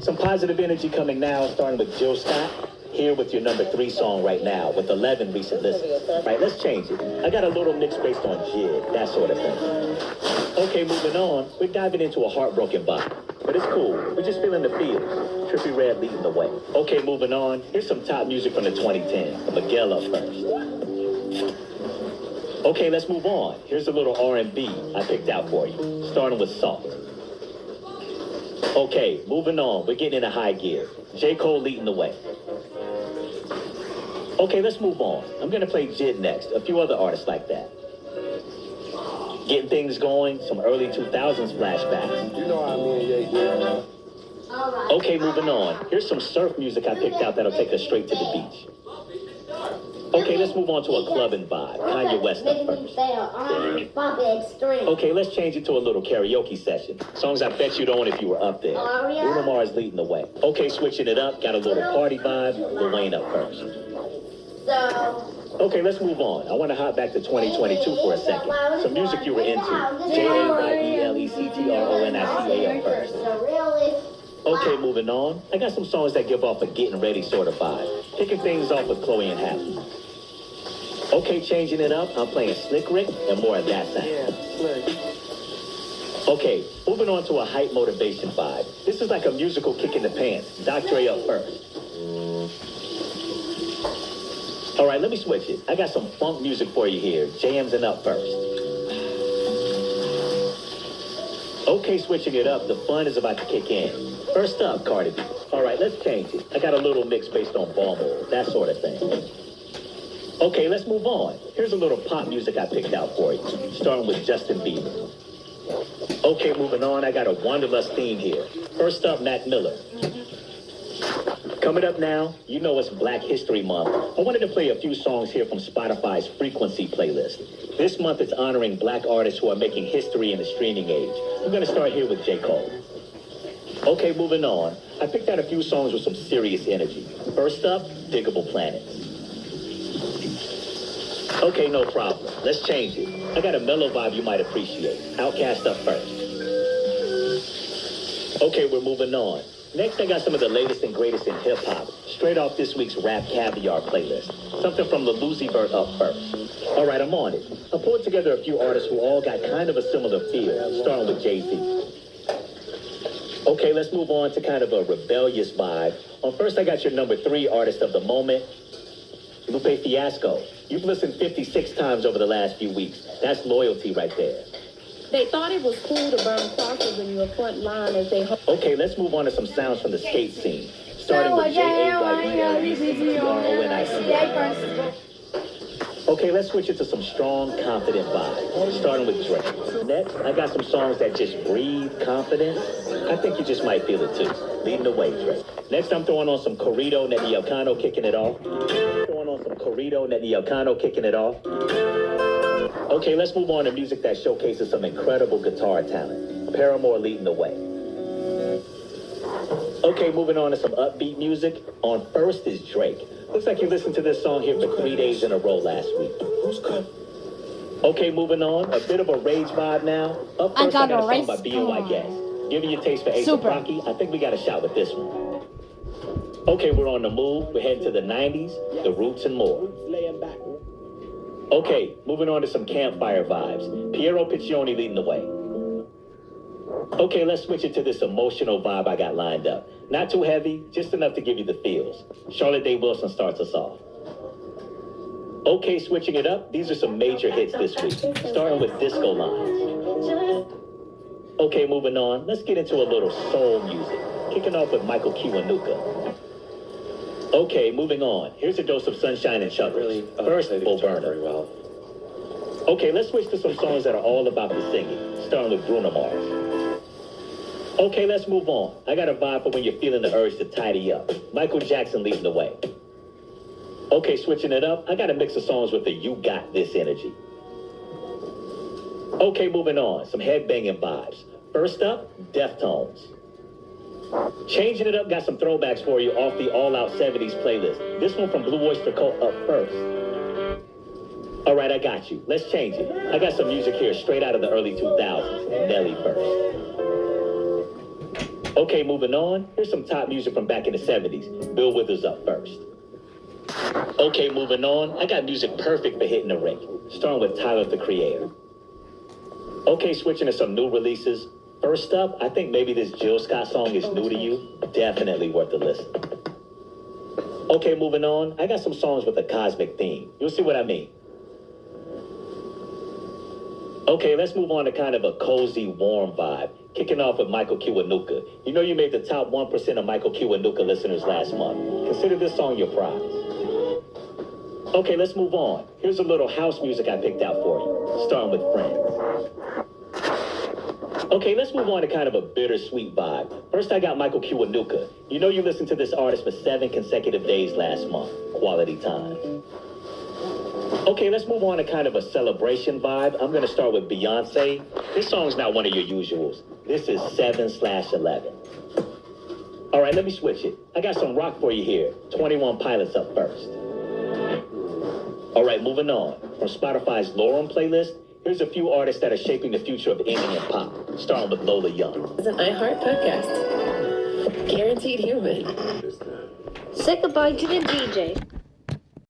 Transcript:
Some positive energy coming now, starting with Jill Scott. Here with your number 3 song right now, with 11 recent listens. Right, let's change it. I got a little mix based on jig, that sort of thing. Okay, moving on. We're diving into a heartbroken vibe. But it's cool. We're just feeling the feels. Trippie Redd leading the way. Okay, moving on. Here's some top music from the 2010s. Miguel up first. Okay, let's move on. Here's a little R&B I picked out for you, starting with Salt. Okay, moving on. We're getting into high gear. J. Cole leading the way. Okay, let's move on. I'm going to play Jid next. A few other artists like that. Getting things going, some early 2000s flashbacks. You know how me and Ye get, man. Okay, moving on. Here's some surf music I picked out that'll take us straight to the beach. Okay, let's move on to a clubbing vibe. Kanye West up first. Okay, let's change it to a little karaoke session. Songs I bet you don't if you were up there. Bruno Mars leading the way. Okay, switching it up. Got a little party vibe. Lil Wayne up first. Okay, let's move on. I want to hop back to 2022 for a second. Some music you were into. JayelectronicA up first. Okay, moving on. I got some songs that give off a getting ready sort of vibe. Kicking things off with Chloe and Halle. Okay, changing it up. I'm playing Slick Rick and more of that sound. Yeah, Slick. Okay, moving on to a hype motivation vibe. This is like a musical kick in the pants. Dr. up first. All right, let me switch it. I got some funk music for you here. Jams and up first. Okay, switching it up. The fun is about to kick in. First up, Cardi B. All right, let's change it. I got a little mix based on ball moves, that sort of thing. Okay, let's move on. Here's a little pop music I picked out for you, starting with Justin Bieber. Okay, moving on. I got a Wanderlust theme here. First up, Mac Miller. Coming up now, you know it's Black History Month. I wanted to play a few songs here from Spotify's Frequency playlist. This month it's honoring Black artists who are making history in the streaming age. I'm going to start here with J. Cole. Okay, moving on. I picked out a few songs with some serious energy. First up, Diggable Planets. Okay, no problem. Let's change it. I got a mellow vibe you might appreciate. Outkast up first. Okay, we're moving on. Next, I got some of the latest and greatest in hip-hop, straight off this week's Rap Caviar playlist. Something from the Lucy Vert up first. All right, I'm on it. I pulled together a few artists who all got kind of a similar feel, starting with Jay-Z. Okay, let's move on to kind of a rebellious vibe. First, I got your number 3 artist of the moment, Lupe Fiasco. You've listened 56 times over the last few weeks. That's loyalty right there. They thought it was cool to burn crosses in your front line as they... Okay, let's move on to some sounds from the skate scene. Starting with JayelectronicA. Okay, let's switch it to some strong, confident vibes. Starting with Drake. Next, I got some songs that just breathe confidence. I think you just might feel it too. Leading the way, Drake. Next, I'm throwing on some Corrido Neti Elcano kicking it off. Okay, let's move on to music that showcases some incredible guitar talent. Paramore leading the way. Okay, moving on to some upbeat music. On first is Drake. Looks like you listened to this song here for 3 days in a row last week. Okay, moving on. A bit of a rage vibe now. Up first, I got a song by B.O.I. Guess. Giving you a taste for A$AP Rocky. I think we got a shot with this one. Okay, we're on the move. We're heading to the 90s, the Roots, and more. Okay, moving on to some campfire vibes. Piero Piccioni leading the way. Okay, let's switch it to this emotional vibe I got lined up. Not too heavy, just enough to give you the feels. Charlotte Day Wilson starts us off. Okay, switching it up. These are some major hits this week, starting with Disco Lines. Okay, moving on. Let's get into a little soul music, kicking off with Michael Kiwanuka. Okay, moving on. Here's a dose of Sunshine and Chuckles. First, Bo Burner. Okay, let's switch to some songs that are all about the singing, starting with Bruno Mars. Okay, let's move on. I got a vibe for when you're feeling the urge to tidy up. Michael Jackson leading the way. Okay, switching it up. I got a mix of songs with the You Got This energy. Okay, moving on. Some headbanging vibes. First up, Deftones. Changing it up, got some throwbacks for you off the All Out 70s playlist. This one from Blue Oyster Cult up first. All right, I got you. Let's change it. I got some music here straight out of the early 2000s. Nelly first. Okay, moving on. Here's some top music from back in the 70s. Bill Withers up first. Okay, moving on. I got music perfect for hitting the rink. Starting with Tyler, the Creator. Okay, switching to some new releases. First up, I think maybe this Jill Scott song is new to you. Definitely worth a listen. Okay, moving on. I got some songs with a cosmic theme. You'll see what I mean. Okay, let's move on to kind of a cozy, warm vibe. Kicking off with Michael Kiwanuka. You know you made the top 1% of Michael Kiwanuka listeners last month. Consider this song your prize. Okay, let's move on. Here's a little house music I picked out for you, starting with Friends. Okay, let's move on to kind of a bittersweet vibe. First, I got Michael Kiwanuka. You know you listened to this artist for 7 consecutive days last month. Quality time. Okay, let's move on to kind of a celebration vibe. I'm going to start with Beyonce. This song's not one of your usuals. This is 7/11. All right, let me switch it. I got some rock for you here. 21 Pilots up first. All right, moving on. From Spotify's Lorem playlist, here's a few artists that are shaping the future of indie and pop, starting with Lola Young. It's an iHeart podcast. Guaranteed human. Say goodbye to the DJ.